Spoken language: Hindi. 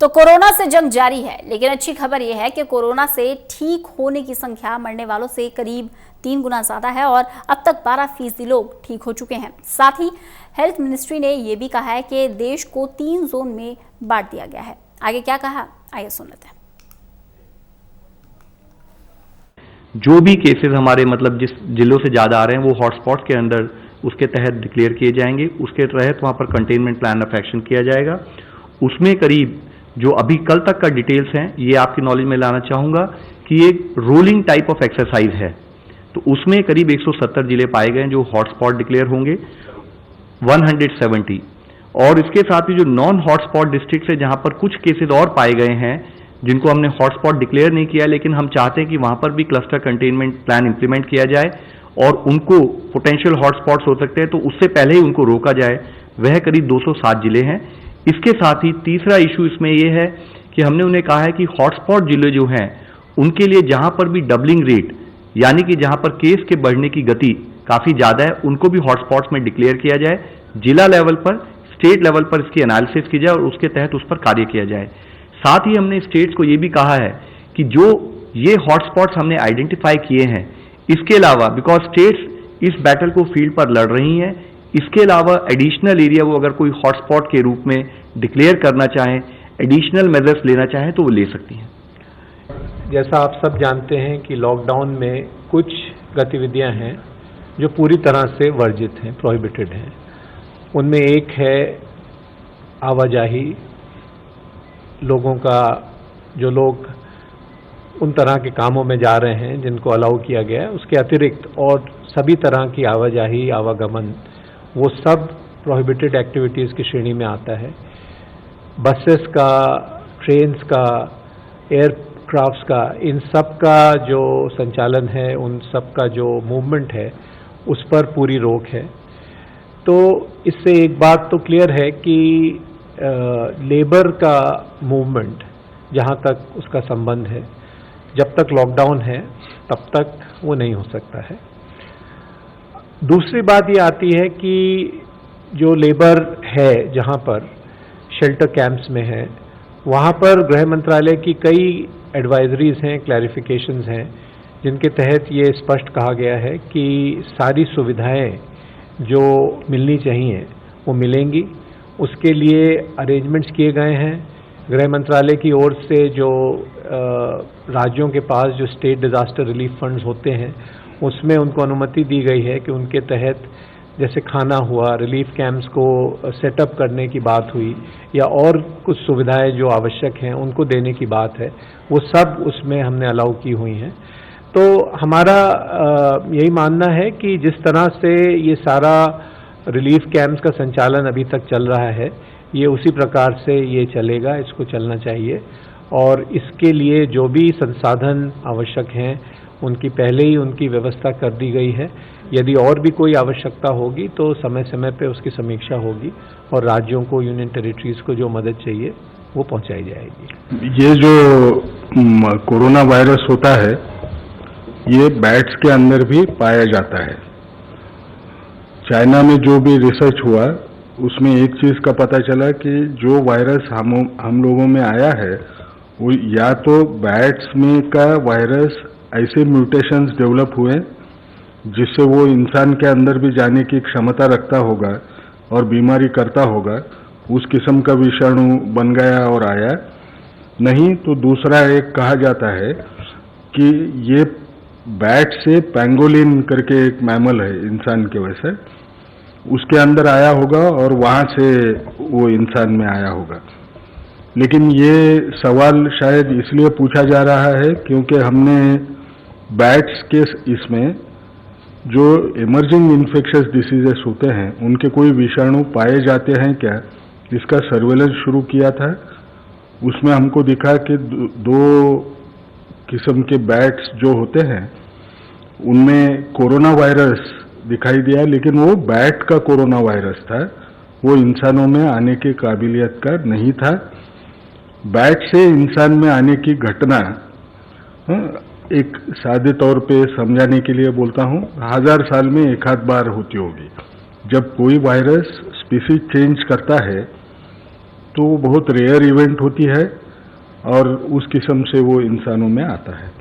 तो कोरोना से जंग जारी है, लेकिन अच्छी खबर यह है कि कोरोना से ठीक होने की संख्या मरने वालों से करीब 3 गुना ज्यादा है और अब तक 12% लोग ठीक हो चुके हैं। साथ ही हेल्थ मिनिस्ट्री ने यह भी कहा है कि देश को 3 जोन में बांट दिया गया है। आगे क्या कहा, आइए सुन लेते हैं। जो भी केसेस हमारे जिस जिलों से ज्यादा आ रहे हैं वो हॉटस्पॉट के अंदर उसके तहत डिक्लेयर किए जाएंगे। उसके तहत वहां पर कंटेनमेंट प्लान ऑफ एक्शन किया जाएगा। उसमें करीब जो अभी कल तक का डिटेल्स हैं ये आपकी नॉलेज में लाना चाहूंगा कि एक रोलिंग टाइप ऑफ एक्सरसाइज है। तो उसमें करीब 170 जिले पाए गए जो हॉटस्पॉट डिक्लेयर होंगे, 170। और इसके साथ ही जो नॉन हॉटस्पॉट डिस्ट्रिक्ट है जहां पर कुछ केसेस और पाए गए हैं जिनको हमने हॉटस्पॉट डिक्लेयर नहीं किया, लेकिन हम चाहते हैं कि वहां पर भी क्लस्टर कंटेनमेंट प्लान इंप्लीमेंट किया जाए और उनको पोटेंशियल हॉटस्पॉट्स हो सकते हैं तो उससे पहले ही उनको रोका जाए। वह करीब 207 जिले हैं। इसके साथ ही तीसरा इशू इसमें यह है कि हमने उन्हें कहा है कि हॉटस्पॉट जिले जो हैं उनके लिए जहां पर भी डबलिंग रेट यानी कि जहां पर केस के बढ़ने की गति काफी ज्यादा है उनको भी हॉटस्पॉट्स में डिक्लेयर किया जाए। जिला लेवल पर, स्टेट लेवल पर इसकी एनालिसिस की जाए और उसके तहत उस पर कार्य किया जाए। साथ ही हमने स्टेट्स को यह भी कहा है कि जो ये हॉटस्पॉट्स हमने आइडेंटिफाई किए हैं इसके अलावा, बिकॉज स्टेट्स इस बैटल को फील्ड पर लड़ रही हैं, इसके अलावा एडिशनल एरिया वो अगर कोई हॉटस्पॉट के रूप में डिक्लेयर करना चाहें, एडिशनल मेजर्स लेना चाहें तो वो ले सकती हैं। जैसा आप सब जानते हैं कि लॉकडाउन में कुछ गतिविधियां हैं जो पूरी तरह से वर्जित हैं, प्रोहिबिटेड हैं। उनमें एक है आवाजाही, लोगों का, जो लोग उन तरह के कामों में जा रहे हैं जिनको अलाउ किया गया है, उसके अतिरिक्त और सभी तरह की आवाजाही, आवागमन, वो सब प्रोहिबिटेड एक्टिविटीज़ की श्रेणी में आता है। बसेस का, ट्रेन्स का, एयरक्राफ्ट्स का, इन सब का जो संचालन है, उन सब का जो मूवमेंट है उस पर पूरी रोक है। तो इससे एक बात तो क्लियर है कि लेबर का मूवमेंट जहाँ तक उसका संबंध है, जब तक लॉकडाउन है तब तक वो नहीं हो सकता है। दूसरी बात ये आती है कि जो लेबर है जहाँ पर शेल्टर कैंप्स में है, वहाँ पर गृह मंत्रालय की कई एडवाइजरीज हैं, क्लैरिफिकेशंस हैं, जिनके तहत ये स्पष्ट कहा गया है कि सारी सुविधाएं जो मिलनी चाहिए वो मिलेंगी। उसके लिए अरेंजमेंट्स किए गए हैं। गृह मंत्रालय की ओर से जो राज्यों के पास जो स्टेट डिजास्टर रिलीफ फंड्स होते हैं उसमें उनको अनुमति दी गई है कि उनके तहत जैसे खाना हुआ, रिलीफ कैंप्स को सेटअप करने की बात हुई या और कुछ सुविधाएं जो आवश्यक हैं उनको देने की बात है, वो सब उसमें हमने अलाउ की हुई हैं। तो हमारा यही मानना है कि जिस तरह से ये सारा रिलीफ कैंप्स का संचालन अभी तक चल रहा है ये उसी प्रकार से ये चलेगा, इसको चलना चाहिए। और इसके लिए जो भी संसाधन आवश्यक हैं उनकी पहले ही उनकी व्यवस्था कर दी गई है। यदि और भी कोई आवश्यकता होगी तो समय समय पे उसकी समीक्षा होगी और राज्यों को, यूनियन टेरिटरीज को जो मदद चाहिए वो पहुंचाई जाएगी। ये जो कोरोना वायरस होता है ये बैट्स के अंदर भी पाया जाता है। चाइना में जो भी रिसर्च हुआ उसमें एक चीज का पता चला कि जो वायरस हम लोगों में आया है वो या तो बैट्स में का वायरस ऐसे म्यूटेशंस डेवलप हुए जिससे वो इंसान के अंदर भी जाने की क्षमता रखता होगा और बीमारी करता होगा, उस किस्म का विषाणु बन गया और आया। नहीं तो दूसरा एक कहा जाता है कि ये बैट से पैंगोलिन करके एक मैमल है इंसान के वैसे, उसके अंदर आया होगा और वहां से वो इंसान में आया होगा। लेकिन ये सवाल शायद इसलिए पूछा जा रहा है क्योंकि हमने बैट्स के इसमें जो इमर्जिंग इन्फेक्शियस डिसीजेस होते हैं उनके कोई विषाणु पाए जाते हैं क्या, इसका सर्वेलेंस शुरू किया था। उसमें हमको दिखा कि दो किस्म के बैट्स जो होते हैं उनमें कोरोना वायरस दिखाई दिया, लेकिन वो बैट का कोरोना वायरस था, वो इंसानों में आने की काबिलियत का नहीं था। बैट से इंसान में आने की घटना एक सादे तौर पे समझाने के लिए बोलता हूँ, 1000 साल में एक आध बार होती होगी। जब कोई वायरस स्पीसीज चेंज करता है तो बहुत रेयर इवेंट होती है और उस किस्म से वो इंसानों में आता है।